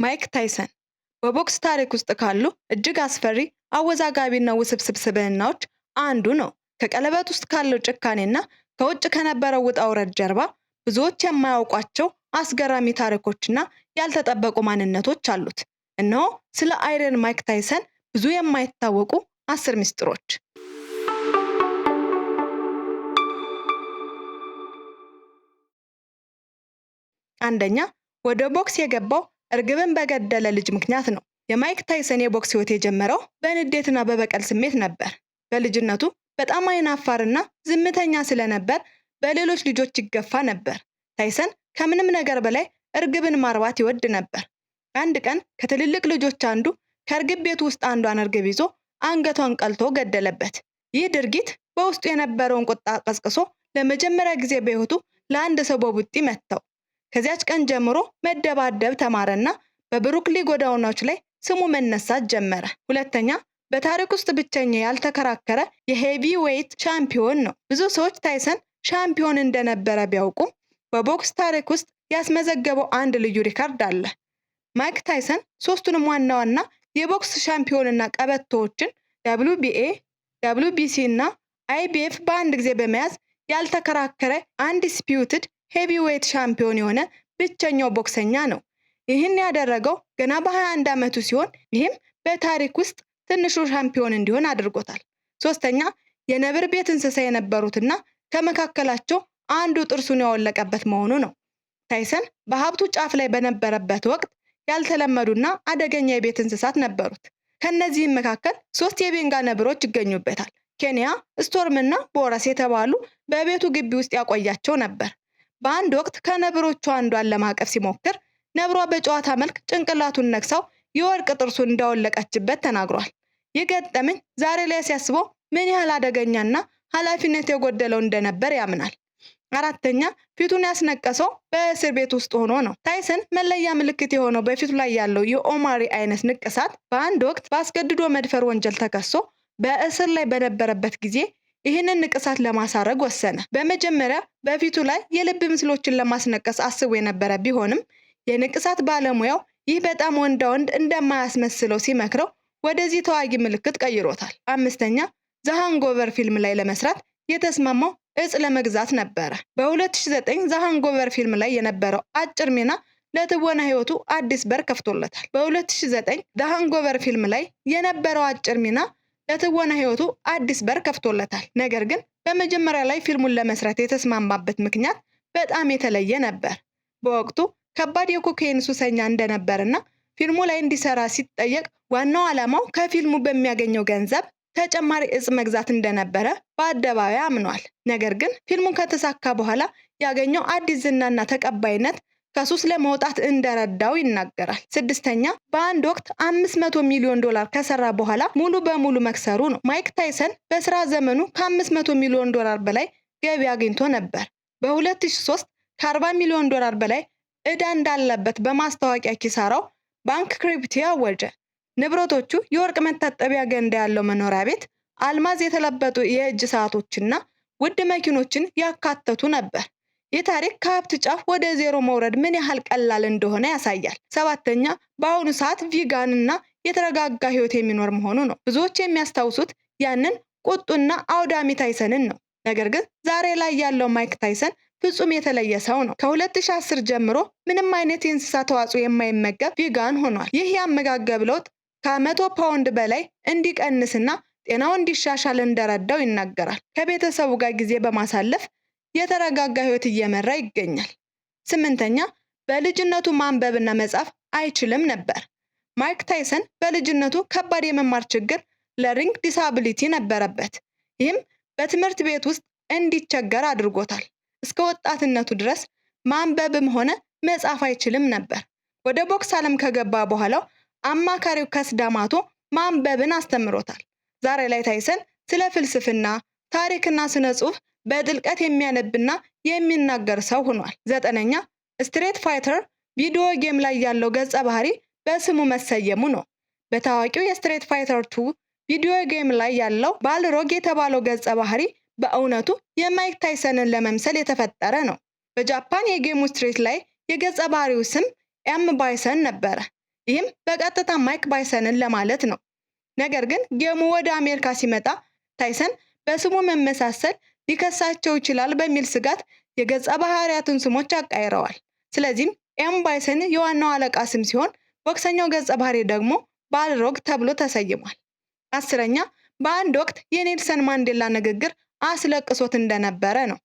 ማይክ ታይሰን በቦክስ ታሪክ ውስጥ ካሉ እጅግ አስፈሪ፣ አወዛጋቢና ውስብስብ ስብዕናዎች አንዱ ነው። ከቀለበት ውስጥ ካለው ጭካኔና ከውጭ ከነበረው ውጣ ውረድ ጀርባ ብዙዎች የማያውቋቸው አስገራሚ ታሪኮችና ያልተጠበቁ ማንነቶች አሉት። እነሆ ስለ አይረን ማይክ ታይሰን ብዙ የማይታወቁ 10 ሚስጥሮች። አንደኛ፣ ወደ ቦክስ የገባው እርግብን በገደለ ልጅ ምክንያት ነው። የማይክ ታይሰን የቦክስ ህይወት የጀመረው በንዴትና በበቀል ስሜት ነበር። በልጅነቱ በጣም አይናፋርና ዝምተኛ ስለነበር በሌሎች ልጆች ይገፋ ነበር። ታይሰን ከምንም ነገር በላይ እርግብን ማርባት ይወድ ነበር። አንድ ቀን ከትልልቅ ልጆች አንዱ ከእርግብ ቤት ውስጥ አንዷን እርግብ ይዞ አንገቷን ቀልቶ ገደለበት። ይህ ድርጊት በውስጡ የነበረውን ቁጣ ቀስቅሶ ለመጀመሪያ ጊዜ በህይወቱ ለአንድ ሰው በቡጢ መታው። ከዚያች ቀን ጀምሮ መደባደብ ተማረና በብሩክሊ ጎዳናዎች ላይ ስሙ መነሳት ጀመረ። ሁለተኛ፣ በታሪክ ውስጥ ብቸኛ ያልተከራከረ የሄቪ ዌይት ሻምፒዮን ነው። ብዙ ሰዎች ታይሰን ሻምፒዮን እንደነበረ ቢያውቁም በቦክስ ታሪክ ውስጥ ያስመዘገበው አንድ ልዩ ሪካርድ አለ። ማይክ ታይሰን ሶስቱንም ዋና ዋና የቦክስ ሻምፒዮንና ቀበቶዎችን WBA፣ WBC እና IBF በአንድ ጊዜ በመያዝ ያልተከራከረ አንዲስፒዩትድ ሄቪዌይት ሻምፒዮን የሆነ ብቸኛው ቦክሰኛ ነው። ይህን ያደረገው ገና በ21 ዓመቱ ሲሆን ይህም በታሪክ ውስጥ ትንሹ ሻምፒዮን እንዲሆን አድርጎታል። ሶስተኛ፣ የነብር ቤት እንስሳ የነበሩትና ከመካከላቸው አንዱ ጥርሱን ያወለቀበት መሆኑ ነው። ታይሰን በሀብቱ ጫፍ ላይ በነበረበት ወቅት ያልተለመዱና አደገኛ የቤት እንስሳት ነበሩት። ከነዚህም መካከል 3 የቤንጋ ነብሮች ይገኙበታል። ኬንያ፣ ስቶርም እና ቦረስ የተባሉ በቤቱ ግቢ ውስጥ ያቆያቸው ነበር። በአንድ ወቅት ከነብሮቹ አንዷን ለማቀፍ ሲሞክር ነብሯ በጨዋታ መልክ ጭንቅላቱን ነክሳው የወርቅ ጥርሱን እንዳወለቀችበት ተናግሯል። ይህ ገጠመኝ ዛሬ ላይ ሲያስበው ምን ያህል አደገኛና ኃላፊነት የጎደለው እንደነበር ያምናል። አራተኛ፣ ፊቱን ያስነቀሰው በእስር ቤት ውስጥ ሆኖ ነው። ታይሰን መለያ ምልክት የሆነው በፊቱ ላይ ያለው የኦማሪ አይነት ንቅሳት በአንድ ወቅት በአስገድዶ መድፈር ወንጀል ተከሶ በእስር ላይ በነበረበት ጊዜ ይህንን ንቅሳት ለማሳረግ ወሰነ። በመጀመሪያ በፊቱ ላይ የልብ ምስሎችን ለማስነቀስ አስቦ የነበረ ቢሆንም የንቅሳት ባለሙያው ይህ በጣም ወንዳ ወንድ እንደማያስመስለው ሲመክረው ወደዚህ ተዋጊ ምልክት ቀይሮታል። አምስተኛ፣ ዘ ሃንጎቨር ፊልም ላይ ለመስራት የተስማማው እጽ ለመግዛት ነበረ። በ2009 ዘ ሃንጎቨር ፊልም ላይ የነበረው አጭር ሚና ለትወና ህይወቱ አዲስ በር ከፍቶለታል። በ2009 ዘ ሃንጎቨር ፊልም ላይ የነበረው አጭር ሚና ለትወና ህይወቱ አዲስ በር ከፍቶለታል። ነገር ግን በመጀመሪያ ላይ ፊልሙን ለመስራት የተስማማበት ምክንያት በጣም የተለየ ነበር። በወቅቱ ከባድ የኮካይን ሱሰኛ እንደነበርና ፊልሙ ላይ እንዲሰራ ሲጠየቅ ዋናው ዓላማው ከፊልሙ በሚያገኘው ገንዘብ ተጨማሪ እጽ መግዛት እንደነበረ በአደባባይ አምኗል። ነገር ግን ፊልሙ ከተሳካ በኋላ ያገኘው አዲስ ዝናና ተቀባይነት ከሱስ ለመውጣት እንደረዳው ይናገራል። ስድስተኛ፣ በአንድ ወቅት $500 ሚሊዮን ከሰራ በኋላ ሙሉ በሙሉ መክሰሩ ነው። ማይክ ታይሰን በስራ ዘመኑ $500 ሚሊዮን በላይ ገቢ አግኝቶ ነበር። በ2003 $40 ሚሊዮን በላይ ዕዳ እንዳለበት በማስታወቂያ ኪሳራው ባንክረፕሲ አወጀ። ንብረቶቹ የወርቅ መታጠቢያ ገንዳ ያለው መኖሪያ ቤት፣ አልማዝ የተለበጡ የእጅ ሰዓቶችና ውድ መኪኖችን ያካተቱ ነበር። ይህ ታሪክ ከሀብት ጫፍ ወደ ዜሮ መውረድ ምን ያህል ቀላል እንደሆነ ያሳያል። ሰባተኛ፣ በአሁኑ ሰዓት ቪጋን እና የተረጋጋ ህይወት የሚኖር መሆኑ ነው። ብዙዎች የሚያስታውሱት ያንን ቁጡና አውዳሚ ታይሰንን ነው። ነገር ግን ዛሬ ላይ ያለው ማይክ ታይሰን ፍጹም የተለየ ሰው ነው። ከ2010 ጀምሮ ምንም አይነት የእንስሳ ተዋጽኦ የማይመገብ ቪጋን ሆኗል። ይህ የአመጋገብ ለውጥ ከ100 ፓውንድ በላይ እንዲቀንስና ጤናው እንዲሻሻል እንደረዳው ይናገራል። ከቤተሰቡ ጋር ጊዜ በማሳለፍ የተረጋጋ ህይወት እየመራ ይገኛል። ስምንተኛ፣ በልጅነቱ ማንበብና መጻፍ አይችልም ነበር። ማይክ ታይሰን በልጅነቱ ከባድ የመማር ችግር ለርኒንግ ዲሳቢሊቲ ነበረበት። ይህም በትምህርት ቤት ውስጥ እንዲቸገር አድርጎታል። እስከ ወጣትነቱ ድረስ ማንበብም ሆነ መጻፍ አይችልም ነበር። ወደ ቦክስ ዓለም ከገባ በኋላ አማካሪው ከስዳማቶ ማንበብን አስተምሮታል። ዛሬ ላይ ታይሰን ስለ ፍልስፍና፣ ታሪክና ስነ ጽሑፍ በጥልቀት የሚያነብና የሚናገር ሰው ሆኗል። ዘጠነኛ፣ ስትሬት ፋይተር ቪዲዮ ጌም ላይ ያለው ገጸ ባህሪ በስሙ መሰየሙ ነው። በታዋቂው የስትሬት ፋይተር 2 ቪዲዮ ጌም ላይ ያለው ባልሮግ የተባለው ገጸ ባህሪ በእውነቱ የማይክ ታይሰንን ለመምሰል የተፈጠረ ነው። በጃፓን የጌሙ ስትሬት ላይ የገጸ ባህሪው ስም ኤም ባይሰን ነበረ። ይህም በቀጥታ ማይክ ባይሰንን ለማለት ነው። ነገር ግን ጌሙ ወደ አሜሪካ ሲመጣ ታይሰን በስሙ መመሳሰል ሊከሳቸው ይችላል በሚል ስጋት የገጸ ባህሪያትን ስሞች አቃይረዋል። ስለዚህም ኤም ባይሰን የዋናው አለቃ ስም ሲሆን ቦክሰኛው ገጸ ባህሪ ደግሞ ባልሮግ ተብሎ ተሰይሟል። 10ኛ በአንድ ወቅት የኔልሰን ማንዴላ ንግግር አስለቅሶት እንደነበረ ነው።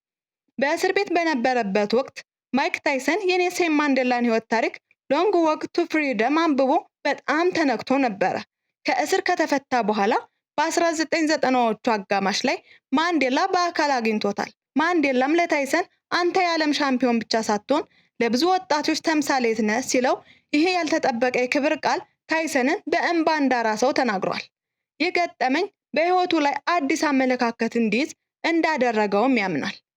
በእስር ቤት በነበረበት ወቅት ማይክ ታይሰን የኔልሰን ማንዴላን ሕይወት ታሪክ ሎንግ ዎክ ቱ ፍሪደም አንብቦ በጣም ተነክቶ ነበረ። ከእስር ከተፈታ በኋላ በ1990ዎቹ አጋማሽ ላይ ማንዴላ በአካል አግኝቶታል። ማንዴላም ለታይሰን አንተ የዓለም ሻምፒዮን ብቻ ሳትሆን ለብዙ ወጣቶች ተምሳሌት ነህ ሲለው ይሄ ያልተጠበቀ የክብር ቃል ታይሰንን በእንባ እንዳራሰው ተናግሯል። ይህ ገጠመኝ በሕይወቱ ላይ አዲስ አመለካከት እንዲይዝ እንዳደረገውም ያምናል።